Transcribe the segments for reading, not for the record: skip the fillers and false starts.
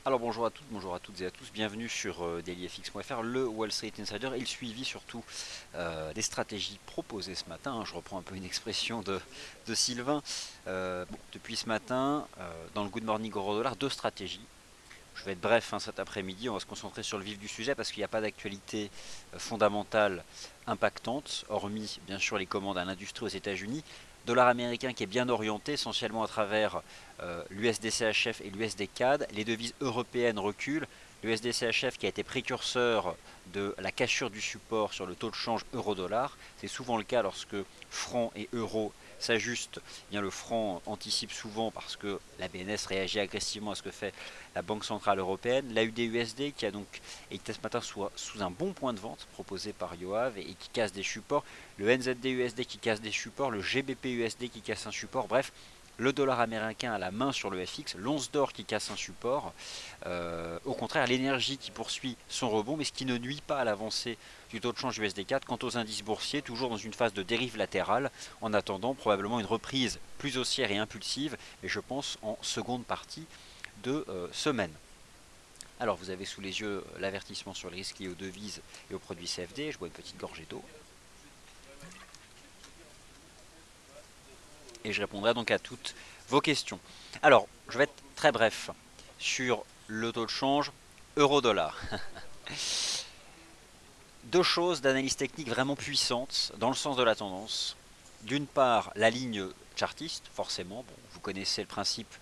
Alors bonjour à toutes, bonjour à toutes et à tous, bienvenue sur dailyfx.fr, le Wall Street Insider et le suivi surtout des stratégies proposées ce matin. Je reprends un peu une expression de Sylvain. Depuis ce matin, dans le Good Morning Euro Dollar, deux stratégies. Je vais être bref cet après-midi, on va se concentrer sur le vif du sujet parce qu'il n'y a pas d'actualité fondamentale impactante, hormis bien sûr les commandes à l'industrie aux États-Unis. Dollar américain qui est bien orienté essentiellement à travers l'USD-CHF et l'USD-CAD. Les devises européennes reculent. L'USD-CHF qui a été précurseur de la cassure du support sur le taux de change euro-dollar. C'est souvent le cas lorsque franc et euro s'ajustent. Bien, le franc anticipe souvent parce que la BNS réagit agressivement à ce que fait la Banque Centrale Européenne. L'AUD-USD qui a donc été ce matin sous un bon point de vente proposé par Yoav et qui casse des supports. Le NZD-USD qui casse des supports. Le GBP-USD qui casse un support. Bref, le dollar américain a la main sur le FX, l'once d'or qui casse un support. Au contraire, l'énergie qui poursuit son rebond, mais ce qui ne nuit pas à l'avancée du taux de change USD4. Quant aux indices boursiers, toujours dans une phase de dérive latérale, en attendant probablement une reprise plus haussière et impulsive, mais je pense en seconde partie de semaine. Alors vous avez sous les yeux l'avertissement sur les risques liés aux devises et aux produits CFD. Je bois une petite gorgée d'eau. Et je répondrai donc à toutes vos questions. Alors, je vais être très bref sur le taux de change euro-dollar. Deux choses d'analyse technique vraiment puissantes dans le sens de la tendance. D'une part, la ligne chartiste, forcément. Bon, vous connaissez le principe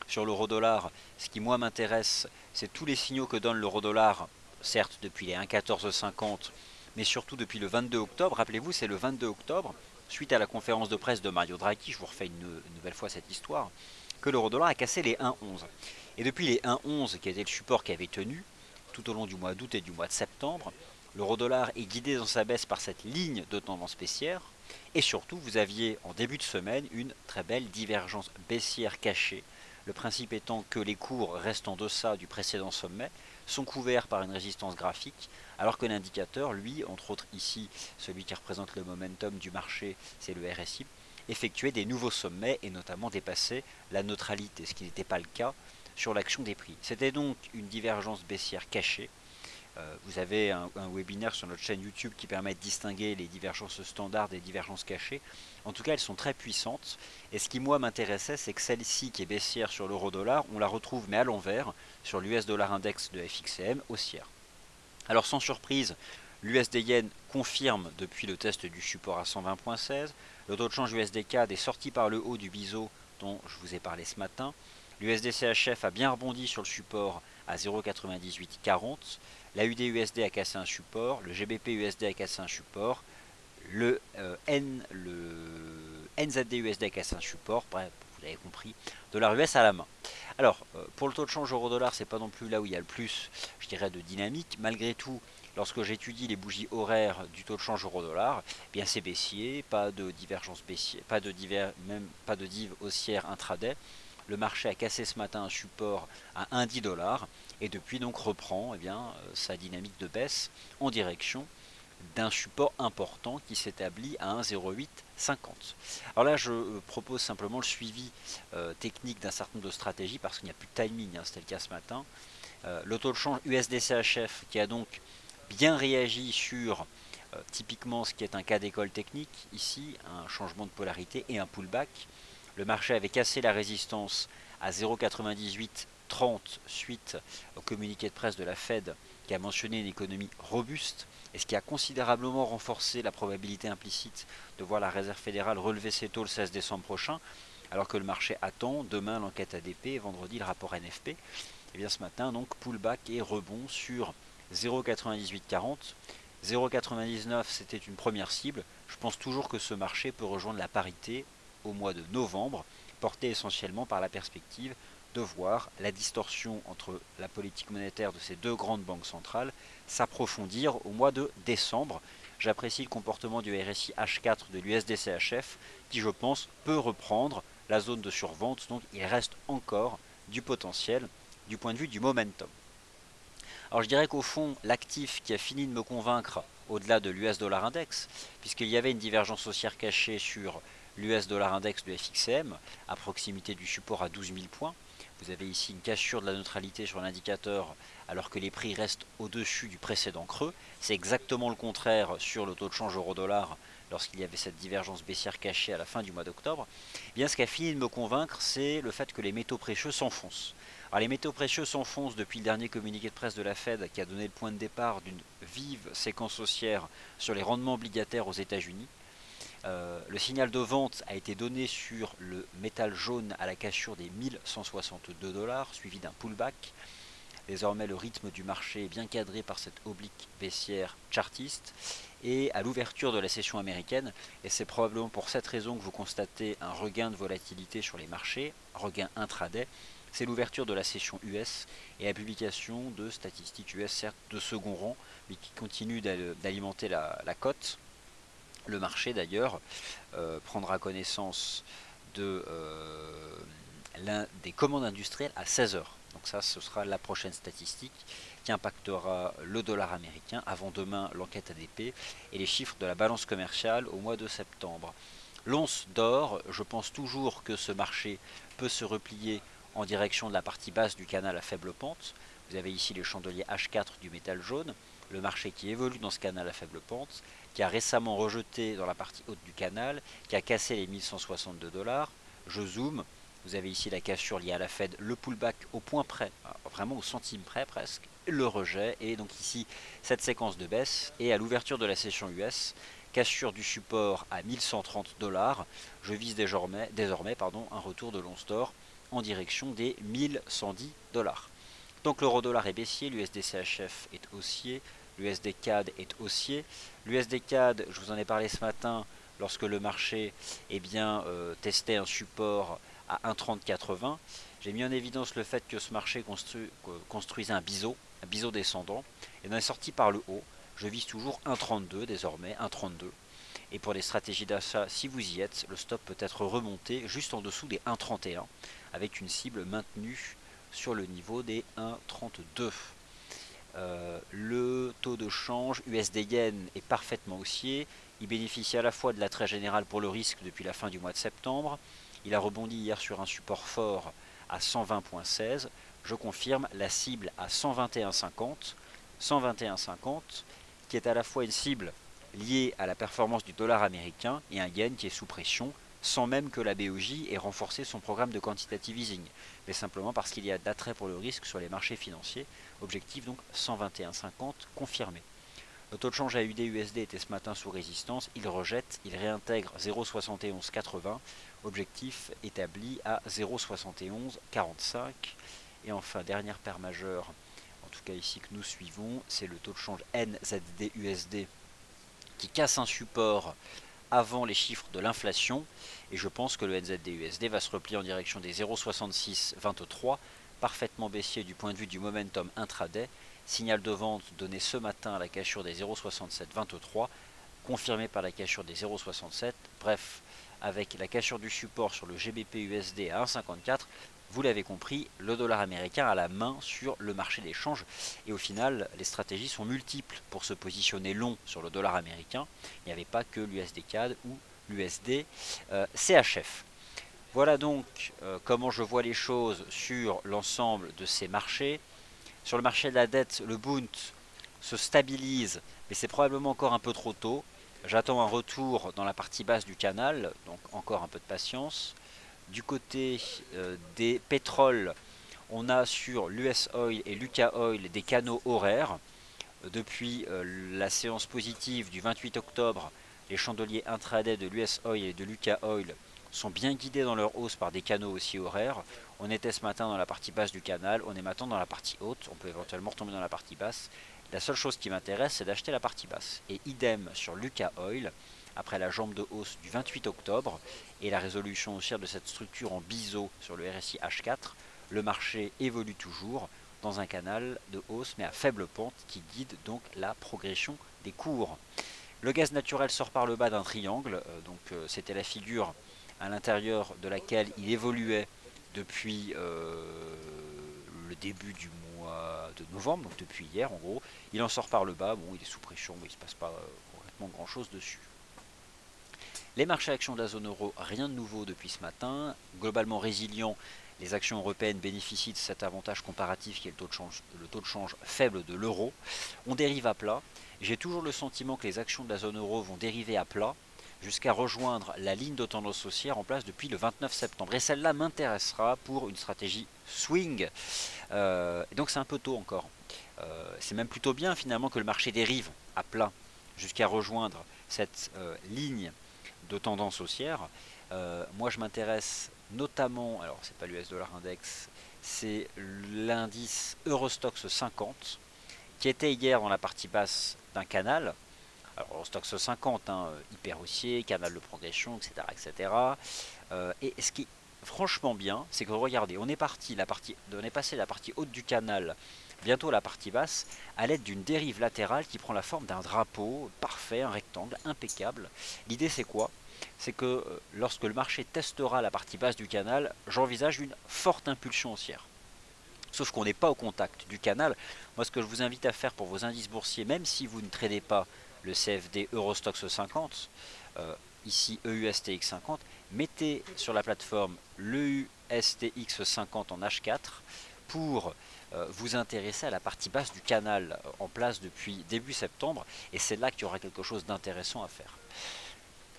sur l'euro-dollar. Ce qui, moi, m'intéresse, c'est tous les signaux que donne l'euro-dollar, certes depuis les 1,1450, mais surtout depuis le 22 octobre. Rappelez-vous, c'est le 22 octobre, suite à la conférence de presse de Mario Draghi, je vous refais une nouvelle fois cette histoire, que l'euro-dollar a cassé les 1,11. Et depuis les 1,11, qui était le support qui avait tenu tout au long du mois d'août et du mois de septembre, l'euro-dollar est guidé dans sa baisse par cette ligne de tendance baissière. Et surtout, vous aviez en début de semaine une très belle divergence baissière cachée. Le principe étant que les cours restent en deçà du précédent sommet, sont couverts par une résistance graphique, alors que l'indicateur, lui, entre autres ici, celui qui représente le momentum du marché, c'est le RSI, effectuait des nouveaux sommets et notamment dépassait la neutralité, ce qui n'était pas le cas sur l'action des prix. C'était donc une divergence baissière cachée. Vous avez un webinaire sur notre chaîne YouTube qui permet de distinguer les divergences standards des divergences cachées. En tout cas, elles sont très puissantes. Et ce qui, moi, m'intéressait, c'est que celle-ci, qui est baissière sur l'euro-dollar, on la retrouve, mais à l'envers, sur l'US dollar index de FXCM, haussière. Alors, sans surprise, l'USD Yen confirme depuis le test du support à 120.16. Le taux de change USD-CAD est sorti par le haut du biseau dont je vous ai parlé ce matin. L'USD-CHF a bien rebondi sur le support à 0,9840. La UD-USD a cassé un support. Le GBP-USD a cassé un support. Le NZD-USD a cassé un support. Bref, vous l'avez compris. Dollar US à la main. Alors, pour le taux de change euro-dollar, c'est pas non plus là où il y a le plus, je dirais, de dynamique. Malgré tout, lorsque j'étudie les bougies horaires du taux de change euro-dollar, eh bien c'est baissier, pas de divergence baissière, même pas de div haussière intraday. Le marché a cassé ce matin un support à 1,10 $ et depuis donc reprend sa dynamique de baisse en direction d'un support important qui s'établit à 1,0850. Alors là, je propose simplement le suivi technique d'un certain nombre de stratégies parce qu'il n'y a plus de timing, c'était le cas ce matin. Le taux de change USD-CHF qui a donc bien réagi sur typiquement ce qui est un cas d'école technique, ici, un changement de polarité et un pullback. Le marché avait cassé la résistance à 0,9830 suite au communiqué de presse de la Fed qui a mentionné une économie robuste et ce qui a considérablement renforcé la probabilité implicite de voir la Réserve fédérale relever ses taux le 16 décembre prochain, alors que le marché attend demain l'enquête ADP et vendredi le rapport NFP. Et bien ce matin, donc, pullback et rebond sur 0,9840. 0,99 c'était une première cible. Je pense toujours que ce marché peut rejoindre la parité au mois de novembre, porté essentiellement par la perspective de voir la distorsion entre la politique monétaire de ces deux grandes banques centrales s'approfondir au mois de décembre. J'apprécie le comportement du RSI H4 de l'USD-CHF qui, je pense, peut reprendre la zone de survente. Donc il reste encore du potentiel du point de vue du momentum. Alors je dirais qu'au fond, l'actif qui a fini de me convaincre au-delà de l'US dollar index, puisqu'il y avait une divergence haussière cachée sur l'US dollar index de FXM, à proximité du support à 12 000 points, Vous avez ici une cassure de la neutralité sur l'indicateur alors que les prix restent au-dessus du précédent creux. C'est exactement le contraire sur le taux de change euro-dollar lorsqu'il y avait cette divergence baissière cachée à la fin du mois d'octobre. Bien, ce qui a fini de me convaincre, c'est le fait que les métaux précieux s'enfoncent. Alors, les métaux précieux s'enfoncent depuis le dernier communiqué de presse de la Fed qui a donné le point de départ d'une vive séquence haussière sur les rendements obligataires aux États-Unis. Le signal de vente a été donné sur le métal jaune à la cassure des 1162 $, suivi d'un pullback. Désormais, le rythme du marché est bien cadré par cette oblique baissière chartiste. Et à l'ouverture de la session américaine, et c'est probablement pour cette raison que vous constatez un regain de volatilité sur les marchés, regain intraday, c'est l'ouverture de la session US et la publication de statistiques US, certes de second rang, mais qui continuent d'alimenter la cote. Le marché d'ailleurs prendra connaissance de l'un des commandes industrielles à 16 heures. Donc ça, ce sera la prochaine statistique qui impactera le dollar américain. Avant demain, l'enquête ADP et les chiffres de la balance commerciale au mois de septembre. L'once d'or, je pense toujours que ce marché peut se replier en direction de la partie basse du canal à faible pente. Vous avez ici les chandeliers H4 du métal jaune, le marché qui évolue dans ce canal à faible pente, qui a récemment rejeté dans la partie haute du canal, qui a cassé les 1162 $. Je zoome, vous avez ici la cassure liée à la Fed, le pullback au point près, vraiment au centime près presque, le rejet, et donc ici cette séquence de baisse, et à l'ouverture de la session US, cassure du support à 1130 $, je vise désormais un retour de l'once d'or en direction des 1110 $. Donc l'euro dollar est baissier, l'USD-CHF est haussier, l'USD CAD est haussier. L'USD CAD, je vous en ai parlé ce matin, lorsque le marché testait un support à 1,3080. J'ai mis en évidence le fait que ce marché construisait un biseau descendant, et on est sorti par le haut. Je vise toujours 1,32 désormais, 1,32. Et pour les stratégies d'achat, si vous y êtes, le stop peut être remonté juste en dessous des 1,31, avec une cible maintenue sur le niveau des 1,32. Le taux de change USD Yen est parfaitement haussier. Il bénéficie à la fois de l'attrait général pour le risque depuis la fin du mois de septembre. Il a rebondi hier sur un support fort à 120,16. Je confirme la cible à 121,50. 121,50 qui est à la fois une cible liée à la performance du dollar américain et un yen qui est sous pression, sans même que la BOJ ait renforcé son programme de quantitative easing, mais simplement parce qu'il y a d'attrait pour le risque sur les marchés financiers. Objectif donc 121,50 confirmé. Le taux de change AUD-USD était ce matin sous résistance, il rejette, il réintègre 0,7180, objectif établi à 0,7145. Et enfin, dernière paire majeure, en tout cas ici que nous suivons, c'est le taux de change NZD-USD qui casse un support avant les chiffres de l'inflation, et je pense que le NZD-USD va se replier en direction des 0,6623, parfaitement baissier du point de vue du momentum intraday, signal de vente donné ce matin à la cassure des 0,6723, confirmé par la cassure des 0,67, bref, avec la cassure du support sur le GBP-USD à 1,54, vous l'avez compris, le dollar américain a la main sur le marché des changes, et au final, les stratégies sont multiples pour se positionner long sur le dollar américain. Il n'y avait pas que l'USD CAD ou l'USD CHF. Voilà donc comment je vois les choses sur l'ensemble de ces marchés. Sur le marché de la dette, le Bund se stabilise, mais c'est probablement encore un peu trop tôt. J'attends un retour dans la partie basse du canal, donc encore un peu de patience. Du côté des pétroles, on a sur l'US Oil et l'UK Oil des canaux horaires. Depuis la séance positive du 28 octobre, les chandeliers intraday de l'US Oil et de l'UK Oil sont bien guidés dans leur hausse par des canaux aussi horaires. On était ce matin dans la partie basse du canal, on est maintenant dans la partie haute, on peut éventuellement retomber dans la partie basse. La seule chose qui m'intéresse, c'est d'acheter la partie basse. Et idem sur l'UK Oil, après la jambe de hausse du 28 octobre et la résolution haussière de cette structure en biseau sur le RSI H4, le marché évolue toujours dans un canal de hausse mais à faible pente qui guide donc la progression des cours. Le gaz naturel sort par le bas d'un triangle, c'était la figure à l'intérieur de laquelle il évoluait depuis le début du mois de novembre, donc depuis hier en gros. Il en sort par le bas, bon il est sous pression, mais il ne se passe pas concrètement grand chose dessus. Les marchés actions de la zone euro, rien de nouveau depuis ce matin, globalement résilients. les actions européennes bénéficient de cet avantage comparatif qui est le taux de change faible de l'euro. On dérive à plat. J'ai toujours le sentiment que les actions de la zone euro vont dériver à plat jusqu'à rejoindre la ligne de tendance haussière en place depuis le 29 septembre. Et celle-là m'intéressera pour une stratégie swing. Et donc c'est un peu tôt encore. C'est même plutôt bien finalement que le marché dérive à plat jusqu'à rejoindre cette ligne de tendance haussière. Moi je m'intéresse notamment, alors c'est pas l'US Dollar Index, c'est l'indice Eurostoxx 50 qui était hier dans la partie basse d'un canal. Alors Eurostoxx 50, hyper haussier, canal de progression, etc. etc. Et ce qui est franchement bien, c'est que regardez, on est passé la partie haute du canal, bientôt la partie basse, à l'aide d'une dérive latérale qui prend la forme d'un drapeau parfait, un rectangle impeccable. L'idée c'est quoi? C'est que lorsque le marché testera la partie basse du canal, j'envisage une forte impulsion haussière. Sauf qu'on n'est pas au contact du canal. Moi, ce que je vous invite à faire pour vos indices boursiers, même si vous ne tradez pas le CFD Eurostoxx 50, ici EUSTX 50, mettez sur la plateforme l'EUSTX 50 en H4 pour vous intéresser à la partie basse du canal en place depuis début septembre, et c'est là qu'il y aura quelque chose d'intéressant à faire.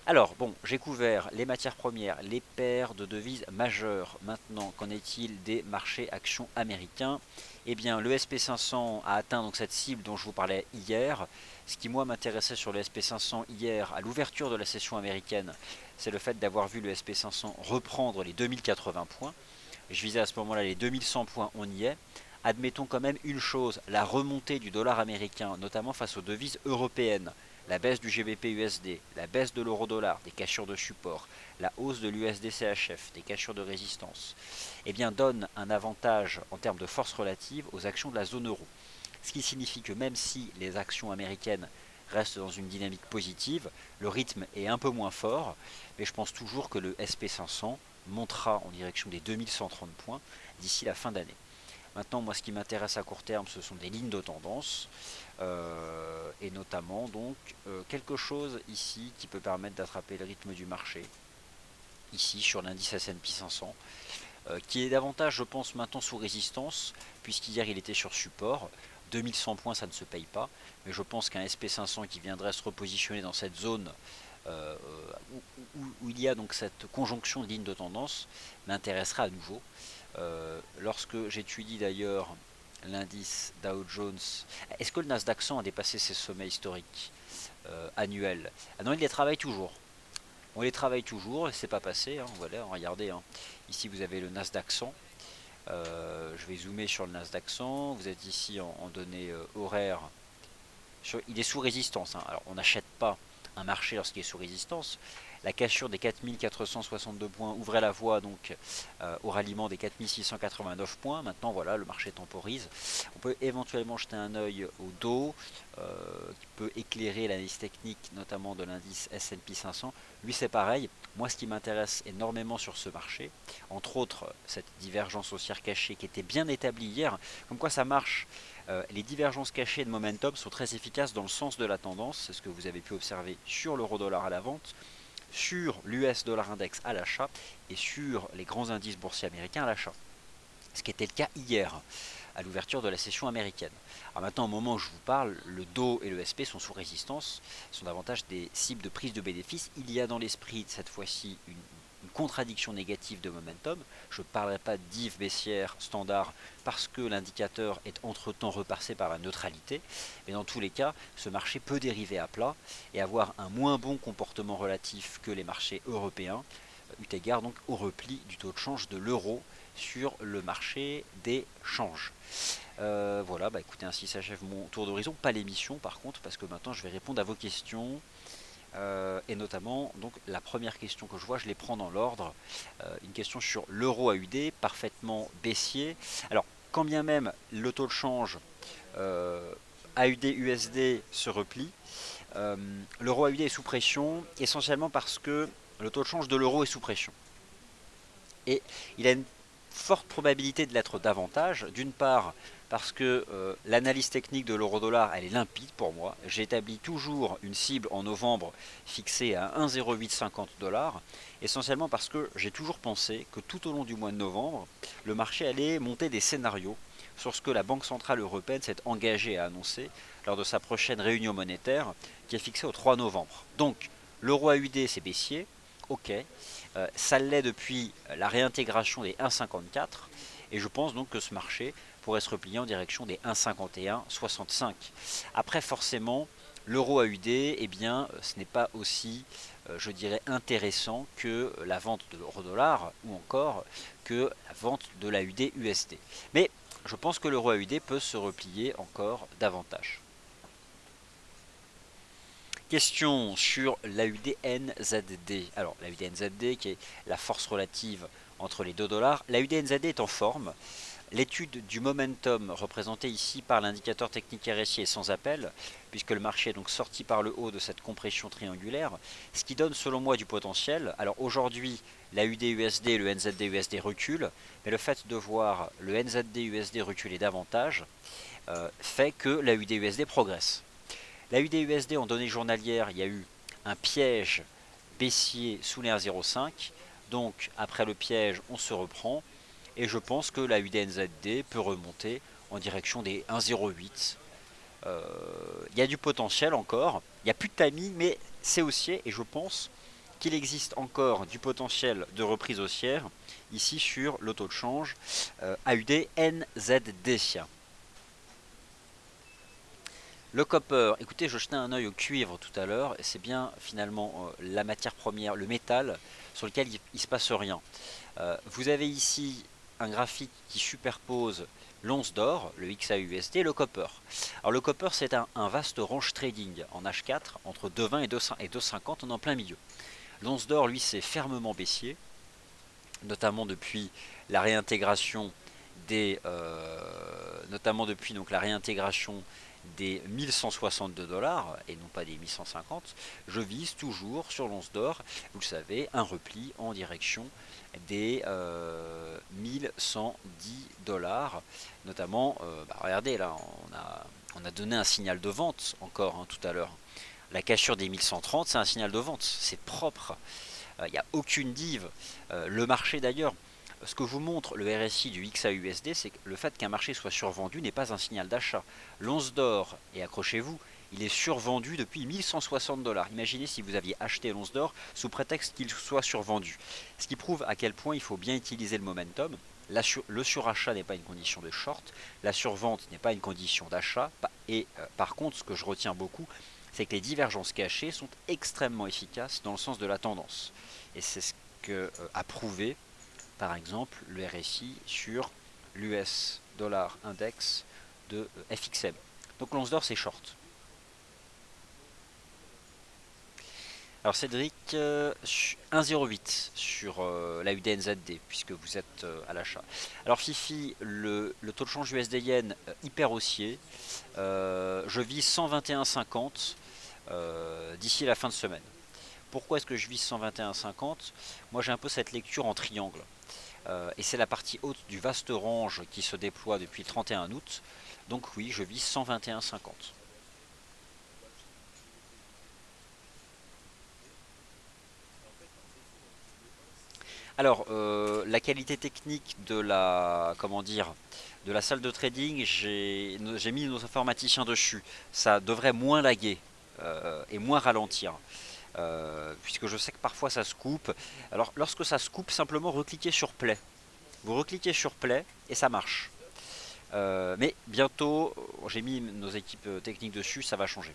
Alors, bon, j'ai couvert les matières premières, les paires de devises majeures. Maintenant, qu'en est-il des marchés actions américains? Eh bien, le SP500 a atteint donc cette cible dont je vous parlais hier. Ce qui, moi, m'intéressait sur le SP500 hier, à l'ouverture de la session américaine, c'est le fait d'avoir vu le SP500 reprendre les 2080 points. Je visais à ce moment-là les 2100 points, on y est. Admettons quand même une chose, la remontée du dollar américain, notamment face aux devises européennes, la baisse du GBP-USD, la baisse de l'euro-dollar, des cassures de support, la hausse de l'USD-CHF, des cassures de résistance, eh bien donne un avantage en termes de force relative aux actions de la zone euro. Ce qui signifie que même si les actions américaines restent dans une dynamique positive, le rythme est un peu moins fort, mais je pense toujours que le SP500 montera en direction des 2130 points d'ici la fin d'année. Maintenant, moi, ce qui m'intéresse à court terme, ce sont des lignes de tendance, et notamment donc quelque chose ici qui peut permettre d'attraper le rythme du marché, ici sur l'indice S&P 500, qui est davantage, je pense, maintenant sous résistance, puisqu'hier il était sur support. 2100 points, ça ne se paye pas, mais je pense qu'un SP500 qui viendrait se repositionner dans cette zone où il y a donc cette conjonction de lignes de tendance m'intéressera à nouveau. Lorsque j'étudie d'ailleurs l'indice Dow Jones, est-ce que le Nasdaq 100 a dépassé ses sommets historiques annuels? Ah non, il les travaille toujours. On les travaille toujours, et c'est pas passé, hein, voilà, regardez, hein. Ici vous avez le Nasdaq 100, je vais zoomer sur le Nasdaq 100, vous êtes ici en données horaires, il est sous résistance, hein. Alors on n'achète pas un marché lorsqu'il est sous résistance. La cassure des 4462 points ouvrait la voie donc au ralliement des 4689 points. Maintenant voilà, le marché temporise. On peut éventuellement jeter un œil au dos qui peut éclairer l'analyse technique notamment de l'indice S&P 500. Lui c'est pareil. Moi ce qui m'intéresse énormément sur ce marché, entre autres cette divergence haussière cachée qui était bien établie hier, comme quoi ça marche. Les divergences cachées de momentum sont très efficaces dans le sens de la tendance, c'est ce que vous avez pu observer sur l'euro-dollar à la vente, sur l'US Dollar Index à l'achat et sur les grands indices boursiers américains à l'achat. Ce qui était le cas hier, à l'ouverture de la session américaine. Alors maintenant, au moment où je vous parle, le Dow et le SP sont sous résistance, sont davantage des cibles de prise de bénéfices. Il y a dans l'esprit, cette fois-ci, une contradiction négative de momentum. Je ne parlerai pas de div baissière standard parce que l'indicateur est entre-temps repassé par la neutralité. Mais dans tous les cas, ce marché peut dériver à plat et avoir un moins bon comportement relatif que les marchés européens, eu égard donc au repli du taux de change de l'euro sur le marché des changes. Voilà, bah écoutez, ainsi s'achève mon tour d'horizon, pas l'émission par contre, parce que maintenant je vais répondre à vos questions. Et notamment, donc la première question que je vois, je les prends dans l'ordre. Une question sur l'euro AUD, parfaitement baissier. Alors, quand bien même le taux de change AUD-USD se replie, l'euro AUD est sous pression, essentiellement parce que le taux de change de l'euro est sous pression. Et il a une forte probabilité de l'être davantage, d'une part parce que l'analyse technique de l'euro-dollar, elle est limpide pour moi. J'établis toujours une cible en novembre fixée à 1,0850 $, essentiellement parce que j'ai toujours pensé que tout au long du mois de novembre, le marché allait monter des scénarios sur ce que la Banque Centrale Européenne s'est engagée à annoncer lors de sa prochaine réunion monétaire qui est fixée au 3 novembre. Donc, l'euro AUD c'est baissier, ok, ça l'est depuis la réintégration des 1,54, et je pense donc que ce marché pourrait se replier en direction des 1,5165. Après forcément, l'euro AUD, eh bien, ce n'est pas aussi, je dirais, intéressant que la vente de l'euro-dollar ou encore que la vente de l'AUD USD. Mais je pense que l'euro AUD peut se replier encore davantage. Question sur l'AUD-NZD. Alors, l'AUD-NZD qui est la force relative entre les deux dollars. L'AUD-NZD est en forme. L'étude du momentum représentée ici par l'indicateur technique RSI est sans appel, puisque le marché est donc sorti par le haut de cette compression triangulaire, ce qui donne selon moi du potentiel. Alors aujourd'hui, l'AUD-USD et le NZD-USD reculent, mais le fait de voir le NZD-USD reculer davantage fait que l'AUD-USD progresse. L'AUD-USD en données journalières, il y a eu un piège baissier sous les 1,05, donc après le piège, on se reprend. Et je pense que la UDNZD peut remonter en direction des 1,08. Il y a du potentiel encore. Il n'y a plus de timing, mais c'est haussier. Et je pense qu'il existe encore du potentiel de reprise haussière ici sur le taux de change AUD-NZD. Le copper, écoutez, je jetais un œil au cuivre tout à l'heure. C'est bien finalement la matière première, le métal, sur lequel il ne se passe rien. Vous avez ici un graphique qui superpose l'once d'or, le XAUSD et le copper. Alors le copper c'est un vaste range trading en H4 entre 2,20 et 2,50, on est en plein milieu. L'once d'or lui c'est fermement baissier, notamment depuis la réintégration des 1162 dollars et non pas des 1150, je vise toujours sur l'once d'or, vous le savez, un repli en direction des 1110 dollars. Notamment, regardez là, on a donné un signal de vente encore tout à l'heure. La cassure des 1130, c'est un signal de vente, c'est propre. Il n'y a aucune dive. Le marché d'ailleurs, ce que vous montre le RSI du XAUSD, c'est que le fait qu'un marché soit survendu n'est pas un signal d'achat. L'once d'or, et accrochez-vous, il est survendu depuis 1160 dollars. Imaginez si vous aviez acheté l'once d'or sous prétexte qu'il soit survendu. Ce qui prouve à quel point il faut bien utiliser le momentum. Le surachat n'est pas une condition de short, la survente n'est pas une condition d'achat. Et par contre, ce que je retiens beaucoup, c'est que les divergences cachées sont extrêmement efficaces dans le sens de la tendance. Et c'est ce que a prouvé par exemple le RSI sur l'US dollar index de FXM. Donc l'once d'or c'est short. Alors Cédric, 1,08 sur la UDNZD puisque vous êtes à l'achat. Alors Fifi, le taux de change USD Yen hyper haussier, je vise 121,50 d'ici la fin de semaine. Pourquoi est-ce que je vise 121,50? Moi j'ai un peu cette lecture en triangle. Et c'est la partie haute du vaste range qui se déploie depuis le 31 août. Donc oui, je vise 121,50. Alors, la qualité technique de la, comment dire, de la salle de trading, j'ai mis nos informaticiens dessus. Ça devrait moins laguer et moins ralentir. Puisque je sais que parfois ça se coupe. Alors, lorsque ça se coupe, simplement recliquez sur Play. Vous recliquez sur Play et ça marche. Mais bientôt, j'ai mis nos équipes techniques dessus, ça va changer.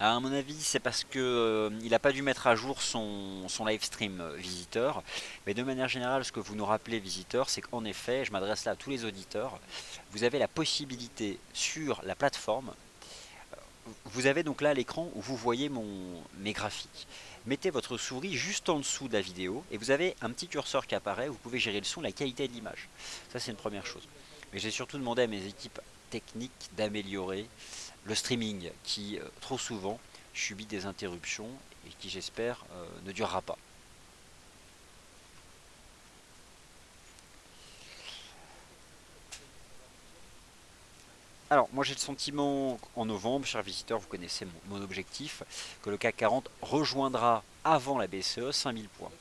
À mon avis, c'est parce que il n'a pas dû mettre à jour son live stream visiteur. Mais de manière générale, ce que vous nous rappelez visiteur, c'est qu'en effet, je m'adresse là à tous les auditeurs, vous avez la possibilité sur la plateforme. Vous avez donc là l'écran où vous voyez mes graphiques. Mettez votre souris juste en dessous de la vidéo et vous avez un petit curseur qui apparaît. Vous pouvez gérer le son, la qualité de l'image. Ça, c'est une première chose. Mais j'ai surtout demandé à mes équipes techniques d'améliorer le streaming qui trop souvent subit des interruptions et qui j'espère ne durera pas. Alors moi j'ai le sentiment en novembre, chers visiteurs, vous connaissez mon objectif, que le CAC 40 rejoindra avant la BCE 5000 points.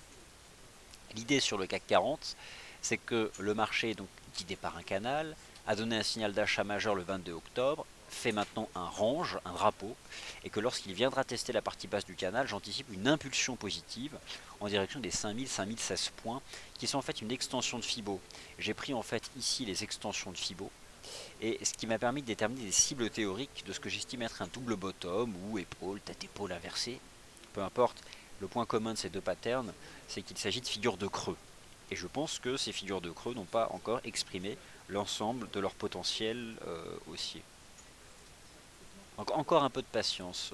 L'idée sur le CAC 40, c'est que le marché, donc guidé par un canal, a donné un signal d'achat majeur le 22 octobre, fait maintenant un range, un drapeau, et que lorsqu'il viendra tester la partie basse du canal, j'anticipe une impulsion positive en direction des 5000, 5016 points, qui sont en fait une extension de Fibo. J'ai pris en fait ici les extensions de Fibo, et ce qui m'a permis de déterminer des cibles théoriques de ce que j'estime être un double bottom ou épaule, tête épaule inversée, peu importe. Le point commun de ces deux patterns, c'est qu'il s'agit de figures de creux. Et je pense que ces figures de creux n'ont pas encore exprimé l'ensemble de leur potentiel haussier. Encore un peu de patience.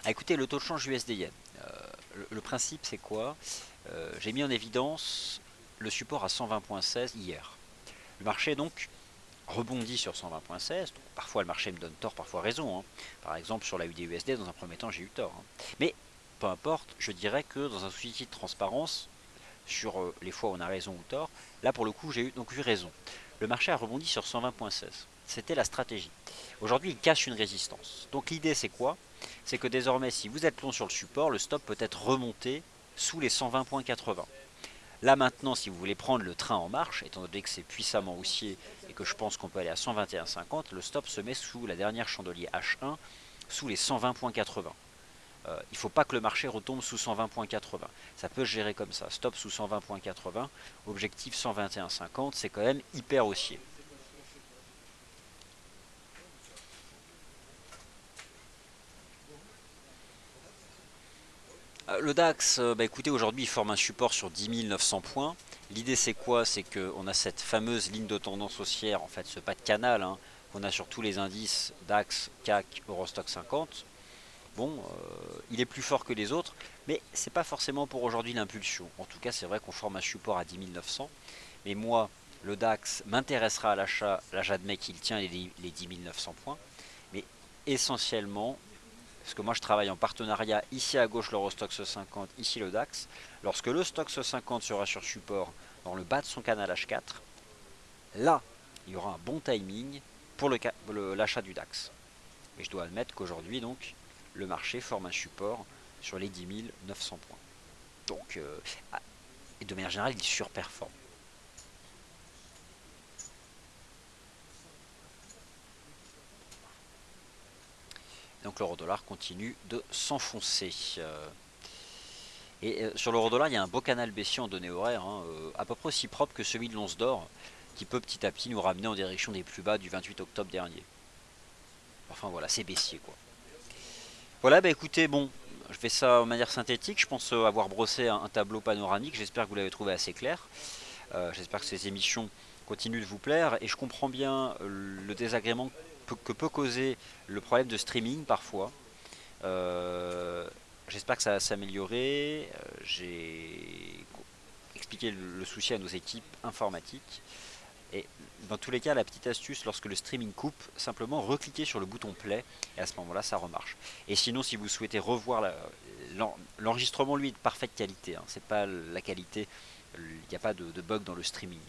Ah, écoutez, le taux de change USD-Yen. Le principe, c'est quoi? J'ai mis en évidence le support à 120.16 hier. Le marché, donc, rebondit sur 120.16. Parfois, le marché me donne tort, parfois raison. Hein. Par exemple, sur la UD-USD, dans un premier temps, j'ai eu tort. Hein. Mais peu importe, je dirais que dans un souci de transparence, sur les fois où on a raison ou tort, là pour le coup, j'ai donc eu raison. Le marché a rebondi sur 120.16. C'était la stratégie. Aujourd'hui, il casse une résistance. Donc l'idée, c'est quoi? C'est que désormais, si vous êtes long sur le support, le stop peut être remonté sous les 120.80. Là maintenant, si vous voulez prendre le train en marche, étant donné que c'est puissamment haussier et que je pense qu'on peut aller à 121,50, le stop se met sous la dernière chandelier H1, sous les 120.80. Il ne faut pas que le marché retombe sous 120.80. Ça peut se gérer comme ça. Stop sous 120.80, objectif 121,50, c'est quand même hyper haussier. Le DAX, bah écoutez, aujourd'hui il forme un support sur 10 900 points. L'idée c'est quoi? C'est qu'on a cette fameuse ligne de tendance haussière, en fait ce pas de canal hein, qu'on a sur tous les indices DAX, CAC, Eurostock 50. Bon, il est plus fort que les autres, mais c'est pas forcément pour aujourd'hui l'impulsion. En tout cas, c'est vrai qu'on forme un support à 10 900. Mais moi, le DAX m'intéressera à l'achat. Là, j'admets qu'il tient les 10 900 points. Mais essentiellement, parce que moi je travaille en partenariat, ici à gauche l'Eurostoxx 50, ici le DAX. Lorsque le Stoxx 50 sera sur support dans le bas de son canal H4, là, il y aura un bon timing pour l'achat du DAX. Et je dois admettre qu'aujourd'hui, donc, le marché forme un support sur les 10 900 points. Donc, et de manière générale, il surperforme. Donc l'euro-dollar continue de s'enfoncer. Et sur l'euro-dollar, il y a un beau canal baissier en données horaires, hein, à peu près aussi propre que celui de l'once d'or, qui peut petit à petit nous ramener en direction des plus bas du 28 octobre dernier. Enfin voilà, c'est baissier quoi. Voilà, bah écoutez, bon, je fais ça de manière synthétique. Je pense avoir brossé un tableau panoramique. J'espère que vous l'avez trouvé assez clair. J'espère que ces émissions continuent de vous plaire. Et je comprends bien le désagrément que peut causer le problème de streaming parfois. Euh, J'espère que ça va s'améliorer. J'ai expliqué le souci à nos équipes informatiques. Et dans tous les cas, la petite astuce, lorsque le streaming coupe, simplement recliquer sur le bouton play et à ce moment-là, ça remarche. Et sinon, si vous souhaitez revoir l'enregistrement, lui, est de parfaite qualité. Hein. C'est pas la qualité, il n'y a pas de bug dans le streaming.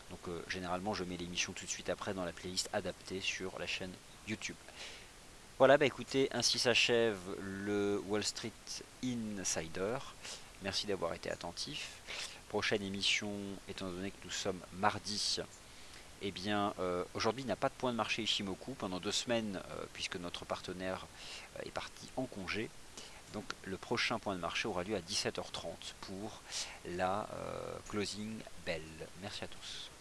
Donc généralement, je mets l'émission tout de suite après dans la playlist adaptée sur la chaîne YouTube. Voilà, bah écoutez, ainsi s'achève le Wall Street Insider. Merci d'avoir été attentif. Prochaine émission, étant donné que nous sommes mardi, eh bien, aujourd'hui il n'y a pas de point de marché Ishimoku pendant 2 semaines, puisque notre partenaire est parti en congé. Donc le prochain point de marché aura lieu à 17h30 pour la closing bell. Merci à tous.